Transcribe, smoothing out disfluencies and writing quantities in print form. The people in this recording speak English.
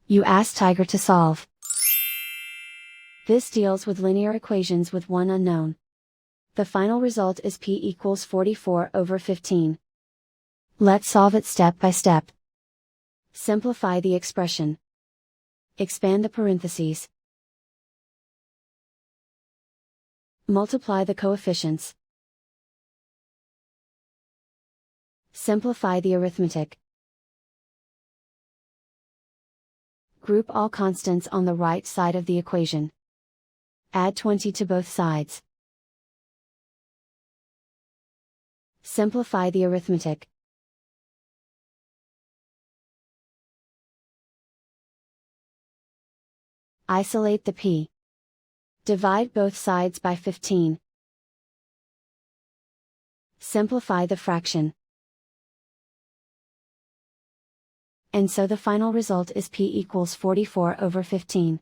You ask Tiger to solve. This deals with linear equations with one unknown. The final result is p equals 44/15. Let's solve it step by step. Simplify the expression. Expand the parentheses. Multiply the coefficients. Simplify the arithmetic. Group all constants on the right side of the equation. Add 20 to both sides. Simplify the arithmetic. Isolate the p. Divide both sides by 15. Simplify the fraction. And so the final result is p equals 44/15.